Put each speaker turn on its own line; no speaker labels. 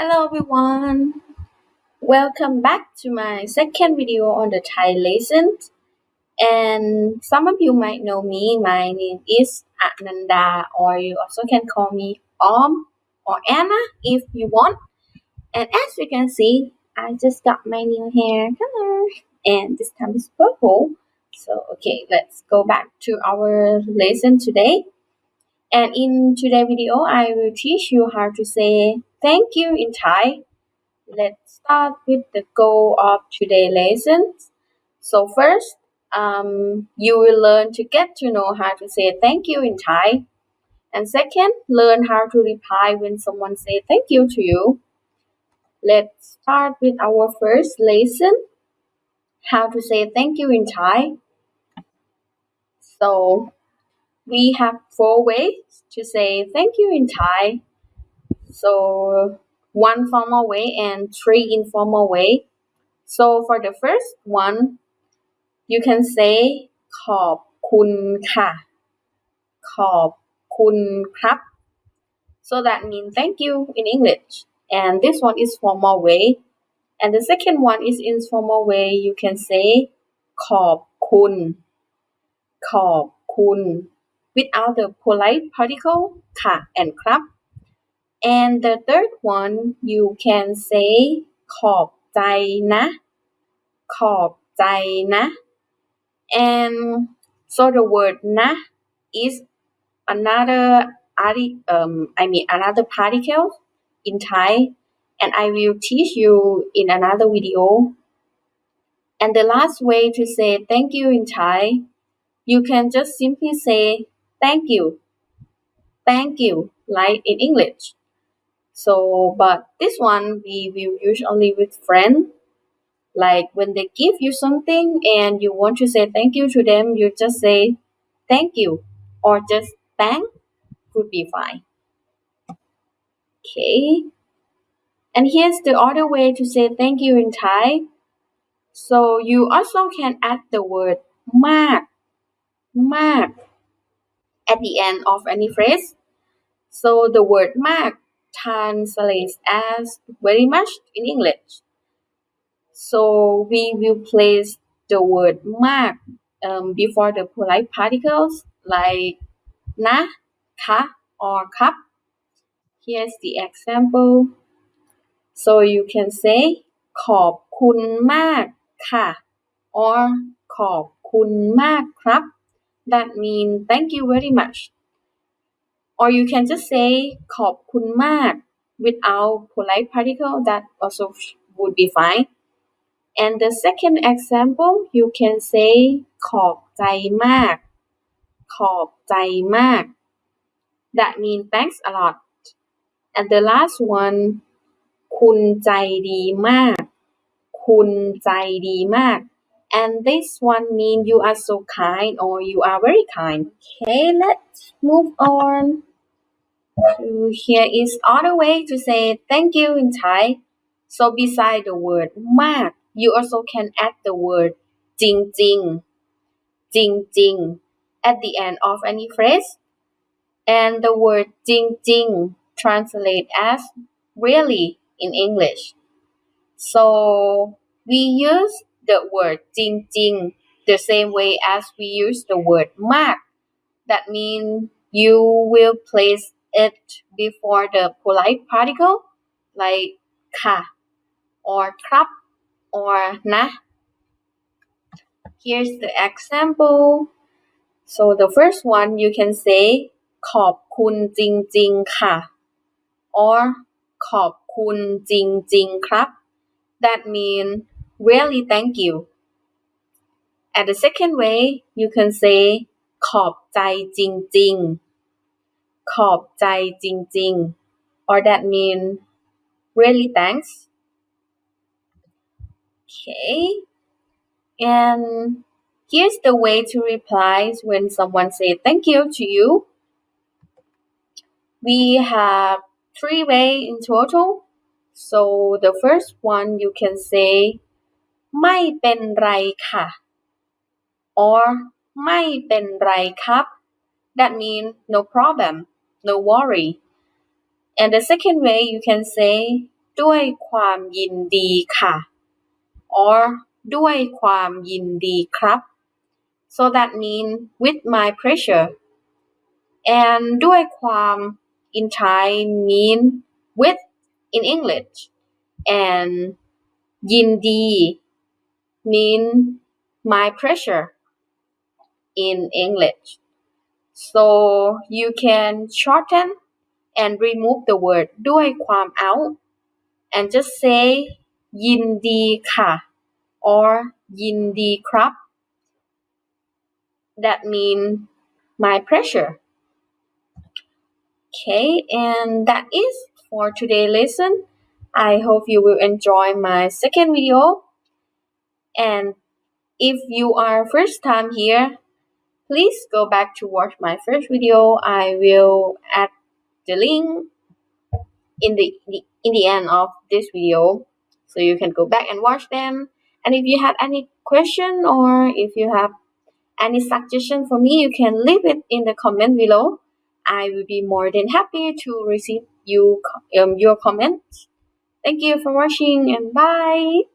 Hello everyone, welcome back to my second video on the Thai lesson. And some of you might know me, my name is Ananda, or you also can call me Om or Anna if you want. And as you can see, I just got my new hair color and this time it's purple. So okay, let's go back to our lesson today. And in today's video, I will teach you how to say thank you in Thai. Let's start with the goal of today's lesson. So first, you will learn to get to know how to say thank you in Thai. And second, learn how to reply when someone say thank you to you. Let's start with our first lesson, how to say thank you in Thai. So we have 4 ways to say thank you in Thai. So 1 formal way and 3 informal way. So for the first one, you can say ขอบคุณค่ะขอบคุณครับ so that means thank you in English, and this one is formal way, and the second one is informal way. You can say ขอบคุณขอบคุณ without the polite particle ค่ะ and ครับ and the third one you can say ขอบใจนะขอบใจนะ and so the word na is another another particle in Thai, and I will teach you in another video. And the last way to say thank you in Thai, you can just simply say thank you like in English. So but this one we will use only with friends. Like when they give you something and you want to say thank you to them, you just say thank you or just thank would be fine. Okay. And here's the other way to say thank you in Thai. So you also can add the word มากมาก at the end of any phrase. So the word มาก translates as very much in English. So we will place the word มาก before the polite particles like นะ คะ or ครับ Here's the example. So you can say ขอบคุณมากค่ะ or ขอบคุณมากครับ That means thank you very much. Or you can just say ขอบคุณมาก without polite particle. That also would be fine. And the second example, you can say ขอบใจมากขอบใจมาก That means thanks a lot. And the last one, คุณใจดีมากคุณใจดีมาก and this one means you are so kind or you are very kind. Okay, let's move on to here is other way to say thank you in Thai. So beside the word มาก you also can add the word จริงจริงจริงจริง at the end of any phrase, and the word จริงจริง translate as really in English. So we use the word จริงจริง the same way as we use the word มาก That means you will place it before the polite particle like ค่ะ or ครับ or นะ Here's the example. So the first one you can say ขอบคุณจริงๆค่ะ or ขอบคุณจริงๆครับ That means really thank you. And the second way you can say ขอบใจจริงๆขอบใจจริงๆ or that means really thanks. Okay. And here's the way to reply when someone say thank you to you. We have 3 ways in total. So the first one you can say ไม่เป็นไรค่ะ or ไม่เป็นไรครับ That means no problem, no worry. And the second way you can say ด ด้วยความยินดีค่ะ or ด้วยความยินดีครับ so that means with my pleasure and ด้วยความ in Thai mean with in English and ยินดี mean my pleasure in English so you can shorten and remove the word ด้วยความ out and just say ยินดีค่ะ or ยินดีครับ that mean my pleasure okay and that is for today's lesson I hope you will enjoy my second video and if you are first time here please go back to watch my first video I will add the link in the end of this video so you can go back and watch them and if you have any question or if you have any suggestion for me you can leave it in the comment below I will be more than happy to receive your comments thank you for watching and bye